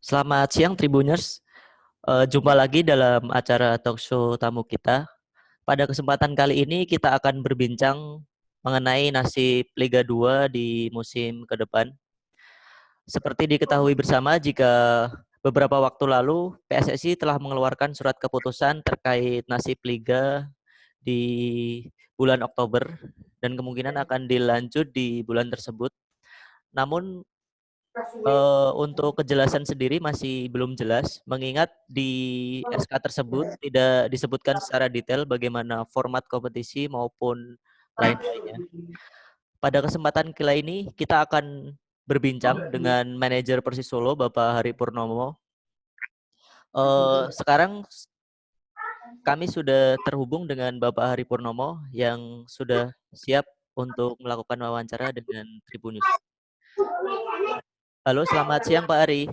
Selamat siang Tribuners. Jumpa lagi dalam acara talk show tamu kita. Pada kesempatan kali ini kita akan berbincang mengenai nasib Liga 2 di musim ke depan. Seperti diketahui bersama jika beberapa waktu lalu PSSI telah mengeluarkan surat keputusan terkait nasib Liga di bulan Oktober dan kemungkinan akan dilanjut di bulan tersebut. Namun untuk kejelasan sendiri masih belum jelas, mengingat di SK tersebut tidak disebutkan secara detail bagaimana format kompetisi maupun lain-lainnya. Pada kesempatan kali ini kita akan berbincang dengan manajer Persis Solo, Bapak Hari Purnomo. Sekarang kami sudah terhubung dengan Bapak Hari Purnomo yang sudah siap untuk melakukan wawancara dengan Tribunnews. Halo, selamat siang Pak Ari.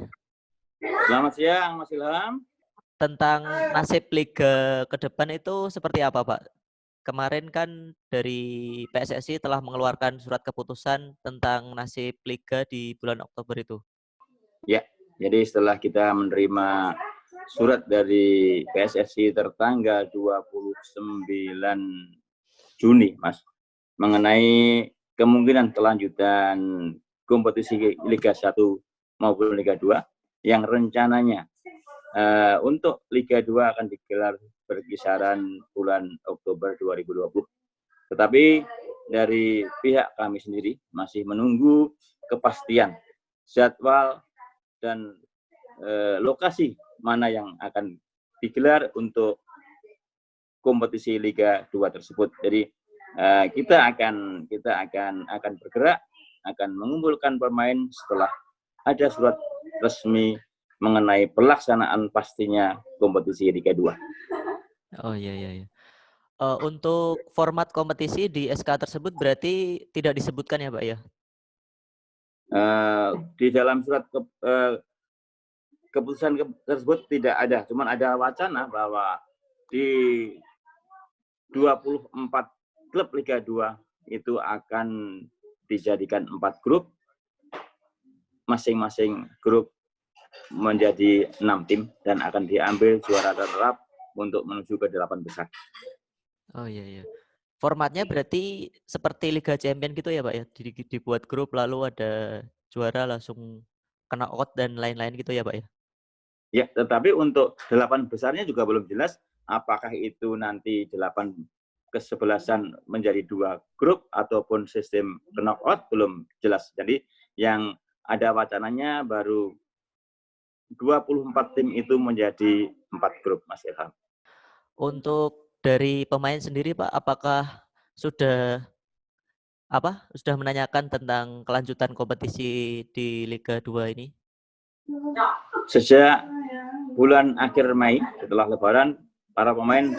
Selamat siang Mas Ilham. Tentang nasib Liga ke depan itu seperti apa Pak? Kemarin kan dari PSSI telah mengeluarkan surat keputusan tentang nasib Liga di bulan Oktober itu. Ya, jadi setelah kita menerima surat dari PSSI tertanggal 29 Juni, Mas, mengenai kemungkinan kelanjutan kompetisi Liga 1 maupun Liga 2 yang rencananya untuk Liga 2 akan digelar berkisaran bulan Oktober 2020. Tetapi dari pihak kami sendiri masih menunggu kepastian jadwal dan lokasi mana yang akan digelar untuk kompetisi Liga 2 tersebut. Jadi kita akan bergerak, akan mengumpulkan pemain setelah ada surat resmi mengenai pelaksanaan pastinya kompetisi Liga 2. Oh iya. Untuk format kompetisi di SK tersebut berarti tidak disebutkan ya Pak ya? Di dalam surat keputusan tersebut tidak ada, cuman ada wacana bahwa di 24 klub Liga 2 itu akan dijadikan 4 grup, masing-masing grup menjadi 6 tim dan akan diambil juara terterap untuk menuju ke 8 besar. Oh iya. Formatnya berarti seperti Liga Champion gitu ya Pak ya? Dibuat grup lalu ada juara langsung kena out dan lain-lain gitu ya Pak ya? Ya, tetapi untuk 8 besarnya juga belum jelas apakah itu nanti 8 kesebelasan menjadi 2 grup ataupun sistem knockout belum jelas. Jadi yang ada wacananya baru 24 tim itu menjadi 4 grup, Mas Ilham. Untuk dari pemain sendiri Pak, apakah sudah menanyakan tentang kelanjutan kompetisi di Liga 2 ini? Sejak bulan akhir Mei setelah Lebaran, para pemain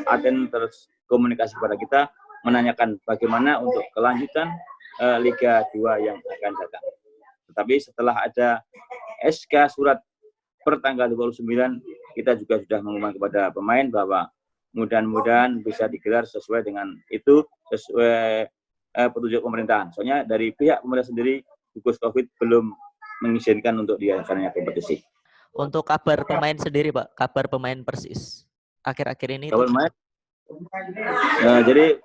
akan terus komunikasi kepada kita menanyakan bagaimana untuk kelanjutan Liga 2 yang akan datang. Tetapi setelah ada SK surat per tanggal 29, kita juga sudah mengumumkan kepada pemain bahwa mudah-mudahan bisa digelar sesuai dengan itu, sesuai petunjuk pemerintahan. Soalnya dari pihak pemerintah sendiri, gugus COVID belum mengizinkan untuk diadakannya kompetisi. Untuk kabar pemain sendiri Pak, kabar pemain Persis akhir-akhir ini itu jadi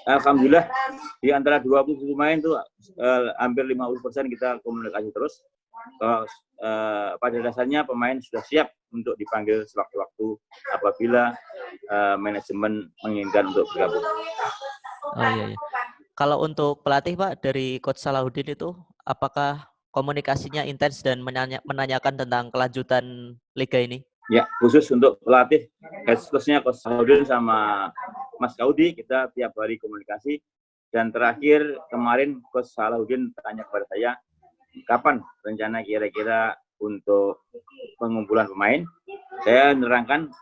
alhamdulillah di antara 20 pemain itu hampir 50% kita komunikasi terus. Pada dasarnya pemain sudah siap untuk dipanggil sewaktu-waktu apabila manajemen menginginkan untuk bergabung. Oh iya. Kalau untuk pelatih Pak dari Coach Salahuddin itu apakah komunikasinya intens dan menanyakan tentang kelanjutan liga ini? Ya, khusus untuk pelatih, khususnya Coach Salahuddin sama Mas Kaudi, kita tiap hari komunikasi. Dan terakhir kemarin Coach Salahuddin tanya kepada saya, kapan rencana kira-kira untuk pengumpulan pemain? Saya menerangkan,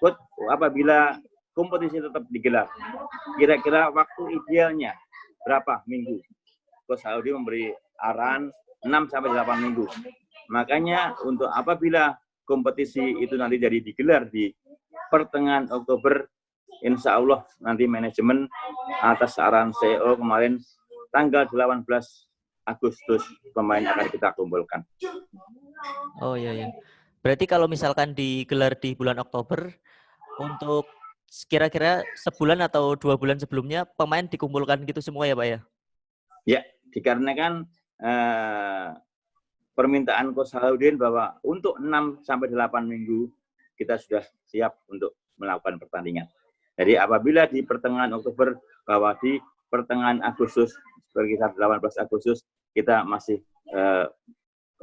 Coach, apabila kompetisi tetap digelar, kira-kira waktu idealnya berapa minggu? Coach Salahuddin memberi arahan 6-8 minggu. Makanya untuk apabila kompetisi itu nanti jadi digelar di pertengahan Oktober, insya Allah nanti manajemen atas arahan CEO kemarin tanggal 18 Agustus pemain akan kita kumpulkan. Oh iya ya. Berarti kalau misalkan digelar di bulan Oktober, untuk kira-kira sebulan atau 2 bulan sebelumnya pemain dikumpulkan gitu semua ya Pak ya? Ya, dikarenakan permintaan Coach Salahuddin bahwa untuk 6 sampai 8 minggu kita sudah siap untuk melakukan pertandingan. Jadi apabila di pertengahan Oktober bahwa di pertengahan Agustus sekitar 18 Agustus kita masih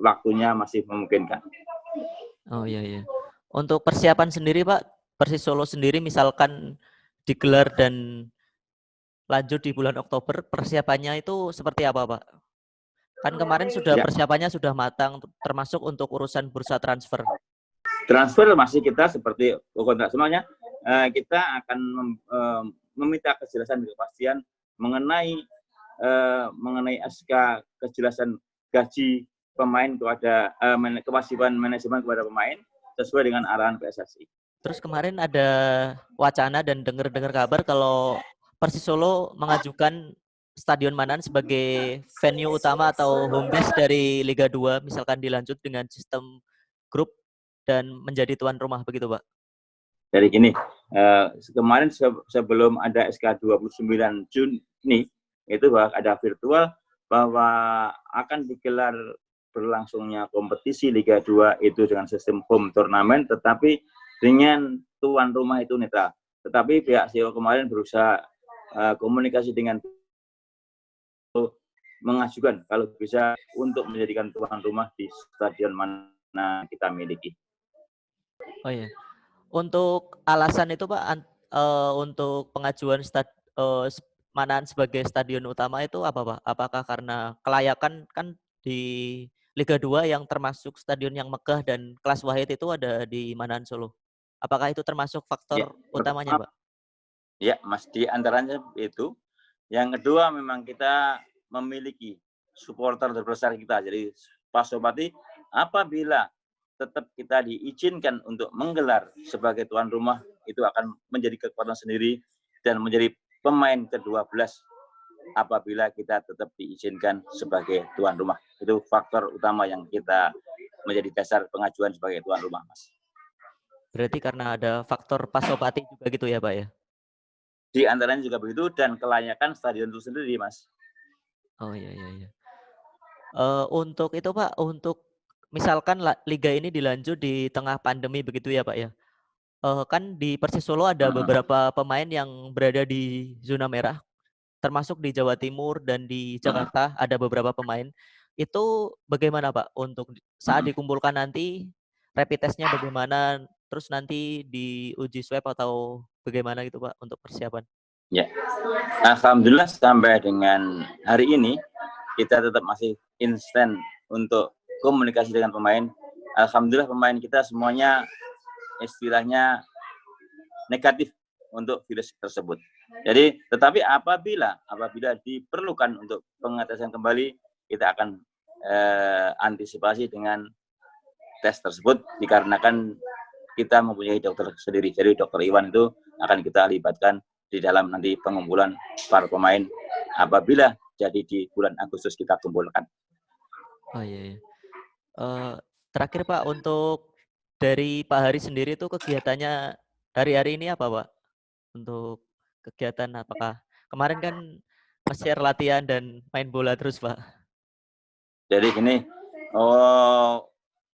waktunya masih memungkinkan. Oh iya iya. Untuk persiapan sendiri Pak, Persis Solo sendiri misalkan digelar dan lanjut di bulan Oktober, persiapannya itu seperti apa Pak? Kan kemarin sudah Ya, persiapannya sudah matang, termasuk untuk urusan bursa transfer. transfer masih kita seperti kontrak semuanya, kita akan meminta kejelasan dan kepastian mengenai SK kejelasan gaji pemain kepada kewajiban manajemen kepada pemain sesuai dengan arahan PSSI. Terus kemarin ada wacana dan dengar-dengar kabar kalau Persis Solo mengajukan Stadion Manan sebagai venue utama atau home base dari Liga 2, misalkan dilanjut dengan sistem grup dan menjadi tuan rumah begitu, Pak. Jadi gini, kemarin sebelum ada SK 29 Juni itu bahwa ada virtual bahwa akan digelar berlangsungnya kompetisi Liga 2 itu dengan sistem home turnamen, tetapi dengan tuan rumah itu netral. Tetapi pihak CEO kemarin berusaha komunikasi dengan mengajukan kalau bisa untuk menjadikan tuan rumah di stadion mana kita miliki. Oh iya. Untuk alasan itu Pak, untuk pengajuan Manan sebagai stadion utama itu apa Pak? Apakah karena kelayakan kan di Liga 2 yang termasuk stadion yang megah dan kelas wahid itu ada di Manan Solo. Apakah itu termasuk Ya, faktor utamanya pertama, Pak? ya Mas, di antaranya itu. Yang kedua memang kita memiliki supporter terbesar kita. Jadi Pak Sobati, apabila tetap kita diizinkan untuk menggelar sebagai tuan rumah, itu akan menjadi kekuatan sendiri dan menjadi pemain ke-12 apabila kita tetap diizinkan sebagai tuan rumah. Itu faktor utama yang kita menjadi dasar pengajuan sebagai tuan rumah, Mas. Berarti karena ada faktor Pasopati juga gitu ya Pak ya? Di antaranya juga begitu dan kelayakan stadion itu sendiri, Mas. Oh iya iya iya. Untuk itu Pak, untuk misalkan liga ini dilanjut di tengah pandemi begitu ya Pak ya? Kan di Persis Solo ada beberapa pemain yang berada di zona merah, termasuk di Jawa Timur dan di Jakarta ada beberapa pemain. Itu bagaimana Pak untuk saat dikumpulkan nanti, rapid test-nya bagaimana? Terus nanti diuji swab atau bagaimana gitu Pak untuk persiapan? Ya, alhamdulillah sampai dengan hari ini kita tetap masih instan untuk komunikasi dengan pemain. Alhamdulillah pemain kita semuanya istilahnya negatif untuk virus tersebut. Jadi, tetapi apabila diperlukan untuk pengetesan kembali, kita akan antisipasi dengan tes tersebut dikarenakan kita mempunyai dokter sendiri. Jadi dokter Iwan itu akan kita libatkan di dalam nanti pengumpulan para pemain apabila jadi di bulan Agustus kita kumpulkan. Oh iya iya. Terakhir Pak, untuk dari Pak Hari sendiri tuh kegiatannya hari-hari ini apa Pak? Untuk kegiatan apakah kemarin kan share latihan dan main bola terus Pak? Jadi gini,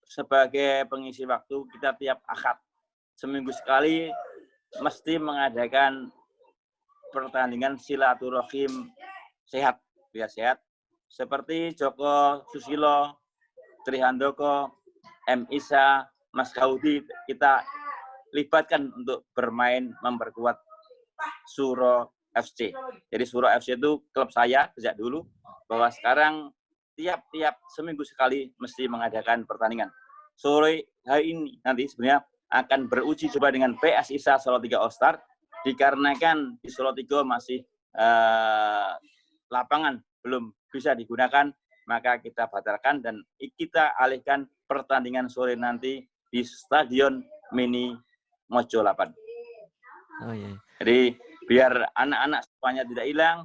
sebagai pengisi waktu kita tiap Ahad seminggu sekali mesti mengadakan pertandingan silaturahim sehat, biar sehat. Seperti Joko Susilo, Trihandoko, M. Isa, Mas Kaudi, kita libatkan untuk bermain memperkuat Suro FC. Jadi Suro FC itu klub saya sejak dulu, bahwa sekarang tiap-tiap seminggu sekali mesti mengadakan pertandingan. Sore hari ini nanti sebenarnya akan beruji coba dengan PS ISA Solo 3 All Star, dikarenakan di Solo 3 masih lapangan belum bisa digunakan, maka kita batalkan dan kita alihkan pertandingan sore nanti di Stadion Mini Mojo 8. Oh iya. Jadi biar anak-anak semuanya tidak hilang,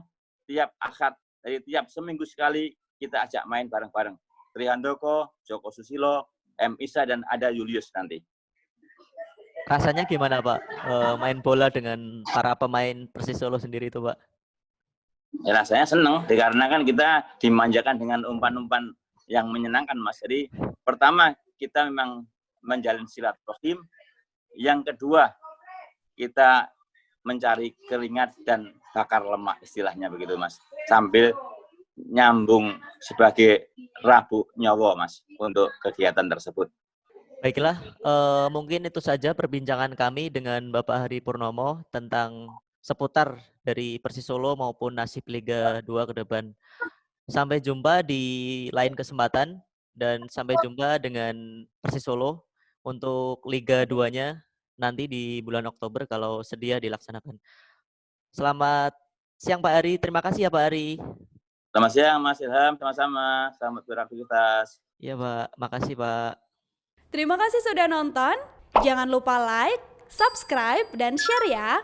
tiap Ahad, jadi tiap seminggu sekali kita ajak main bareng-bareng. Trihandoko, Joko Susilo, M. Isa dan ada Julius nanti. Rasanya gimana Pak main bola dengan para pemain Persis Solo sendiri itu Pak? Ya, rasanya senang dikarenakan kita dimanjakan dengan umpan-umpan yang menyenangkan Mas. Jadi pertama kita memang menjalin silaturahim, yang kedua kita mencari keringat dan bakar lemak istilahnya begitu Mas, sambil nyambung sebagai rabuk nyawa Mas untuk kegiatan tersebut. Baiklah, mungkin itu saja perbincangan kami dengan Bapak Hari Purnomo tentang seputar dari Persis Solo maupun nasib Liga 2 ke depan. Sampai jumpa di lain kesempatan dan sampai jumpa dengan Persis Solo untuk Liga 2-nya nanti di bulan Oktober kalau sedia dilaksanakan. Selamat siang Pak Ari, terima kasih ya Pak Ari. Selamat siang Mas Ilham, sama-sama. Selamat beraktivitas. Iya Pak, makasih Pak. Terima kasih sudah nonton. Jangan lupa like, subscribe, dan share ya.